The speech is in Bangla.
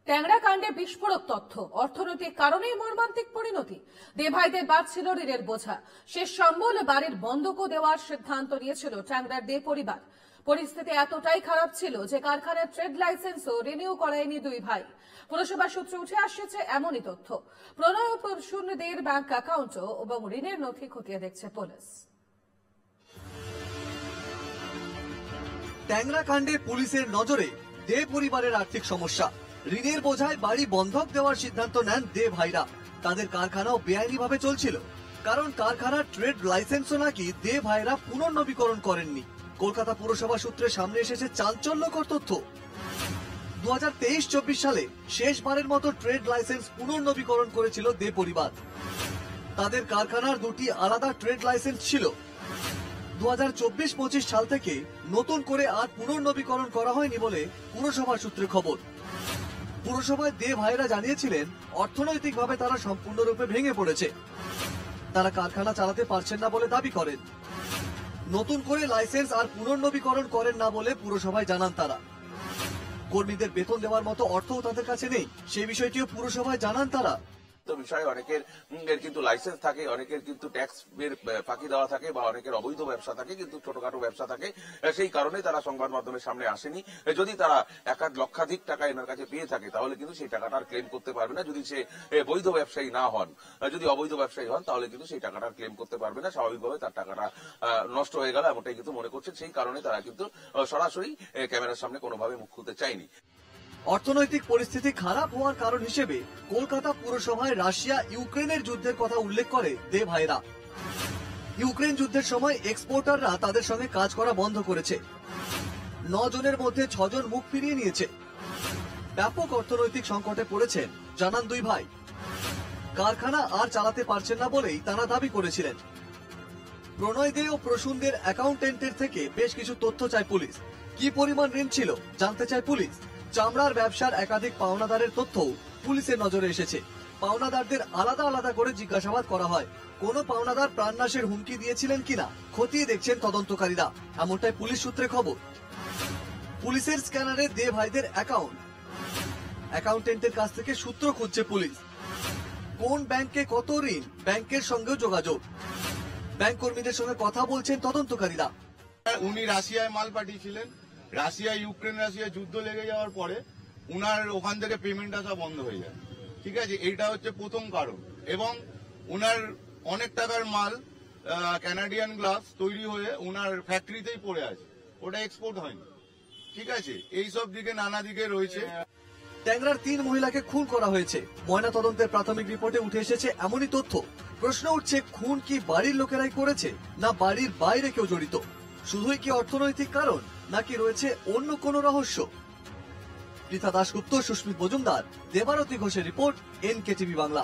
ট্যাংরা কাণ্ডে বিস্ফোরক তথ্য, অর্থনৈতিক কারণেই মর্মান্তিক পরিণতি। দেভাইদের বাড়ছিল ঋণের বোঝা, শেষ সম্বল বাড়ির বন্ধকও দেওয়ার সিদ্ধান্ত নিয়েছিল ট্যাংরার দে পরিবার। পরিস্থিতি এতটাই খারাপ ছিল যে কারখানার ট্রেড লাইসেন্সও রিনিউ করায়নি দুই ভাই। পুরসভা সূত্রে উঠে আসছে এমনই তথ্য। প্রণয় ও প্রসূনদের ব্যাংক অ্যাকাউন্টও এবং ঋণের নথি খতিয়ে দেখছে পুলিশ। ট্যাংরা কাণ্ডে পুলিশের নজরে দে পরিবারের আর্থিক সমস্যা। ঋণের বোঝায় বাড়ি বন্ধক দেওয়ার সিদ্ধান্ত নেন দে ভাইরা। তাদের কারখানাও বেআইনিভাবে চলছিল, কারণ কারখানার ট্রেড লাইসেন্সও নাকি দে ভাইরা পুনর্নবীকরণ করেননি। কলকাতা পুরসভা সূত্রে সামনে এসেছে চাঞ্চল্যকর তথ্য। 2023-24 সালে শেষবারের মতো ট্রেড লাইসেন্স পুনর্নবীকরণ করেছিল দে পরিবার। তাদের কারখানার দুটি আলাদা ট্রেড লাইসেন্স ছিল। 2024-25 সাল থেকে নতুন করে আর পুনর্নবীকরণ করা হয়নি বলে পুরসভার সূত্রে খবর। পুরসভায় দে ভাইরা জানিয়েছিলেন অর্থনৈতিকভাবে তারা সম্পূর্ণরূপে ভেঙে পড়েছে। তারা কারখানা চালাতে পারছেন না বলে দাবি করেন। নতুন করে লাইসেন্স আর পুনর্নবীকরণ করেন না বলে পুরসভায় জানান তারা। কর্মীদের বেতন দেওয়ার মতো অর্থও তাদের কাছে নেই, সেই বিষয়টিও পুরসভায় জানান তারা। বিষয়ে অনেকের কিন্তু লাইসেন্স থাকে, অনেকের কিন্তু ট্যাক্স ফাঁকি দেওয়া থাকে, বা অনেকের অবৈধ ব্যবসা থাকে, কিন্তু ছোটখাটো ব্যবসা থাকে। সেই কারণে তারা সংবাদ মাধ্যমের সামনে আসেনি। যদি তারা লক্ষাধিক টাকা এনার কাছে পেয়ে থাকে তাহলে কিন্তু সেই টাকাটা আর ক্লেম করতে পারবে না। যদি সে বৈধ ব্যবসায়ী না হন, যদি অবৈধ ব্যবসায়ী হন, তাহলে কিন্তু সেই টাকাটা ক্লেম করতে পারবে না। স্বাভাবিকভাবে তার টাকাটা নষ্ট হয়ে গেল, এমনটাই কিন্তু মনে করছেন। সেই কারণে তারা কিন্তু সরাসরি ক্যামেরার সামনে কোনোভাবে মুখ খুলতে চায়নি। অর্থনৈতিক পরিস্থিতি খারাপ হওয়ার কারণ হিসেবে কলকাতা পুরসভায় রাশিয়া ইউক্রেনের যুদ্ধের কথা উল্লেখ করে দে ভাইরা। ইউক্রেন যুদ্ধের সময় এক্সপোর্টাররা তাদের সঙ্গে কাজ করা বন্ধ করেছে। 9 জনের মধ্যে 6 জন মুখ ফিরিয়ে নিয়েছে। ব্যাপক অর্থনৈতিক সংকটে পড়েছেন জানান দুই ভাই। কারখানা আর চালাতে পারছেন না বলেই তারা দাবি করেছিলেন। প্রণয় দে ও প্রসূনদের অ্যাকাউন্টেন্টের থেকে বেশ কিছু তথ্য চায় পুলিশ। কি পরিমাণ ঋণ ছিল জানতে চায় পুলিশ। চামড়ার ব্যবসার একাধিক পাওনাদারের তথ্যও পুলিশের নজরে এসেছে। পাওনাদারদের আলাদা আলাদা করে জিজ্ঞাসাবাদ করা হয়। কোন পাওনাদার প্রাণনাশের হুমকি দিয়েছিলেন কিনা খতিয়ে দেখছেন তদন্তকারীরা, এমনটাই পুলিশ সূত্রে খবর। পুলিশের স্ক্যানারে দে ভাইদের অ্যাকাউন্টেন্টের কাছ থেকে সূত্র খুঁজছে পুলিশ। কোন ব্যাংকে কত ঋণ, ব্যাংকের সঙ্গেও যোগাযোগ। ব্যাংক কর্মীদের সঙ্গে কথা বলছেন তদন্তকারীরা। উনি রাশিয়ায় মাল পাঠিয়েছিলেন। ইউক্রেন রাশিয়া যুদ্ধ লেগে যাওয়ার পরে উনার ওখান থেকে পেমেন্ট আসা বন্ধ হয়ে যায়। ঠিক আছে, এটা হচ্ছে প্রথম কারণ। এবং উনার অনেক টাকার মাল ক্যানাডিয়ান গ্লাস তৈরি হয়ে উনার ফ্যাক্টরিতেই পড়ে আছে, ওটা এক্সপোর্ট হয়নি। ঠিক আছে, এইসব দিকে নানা দিকে রয়েছে। ট্যাংরার 3 মহিলাকে খুন করা হয়েছে। ময়না তদন্তের প্রাথমিক রিপোর্টে উঠে এসেছে এমনই তথ্য। প্রশ্ন উঠছে, খুন কি বাড়ির লোকেরাই করেছে, না বাড়ির বাইরে কেউ জড়িত? শুধুই কি অর্থনৈতিক কারণ, নাকি রয়েছে অন্য কোনো রহস্য? পৃথা দাশগুপ্ত, সুস্মিত মজুমদার, দেবারতী ঘোষের রিপোর্ট, NKTV বাংলা।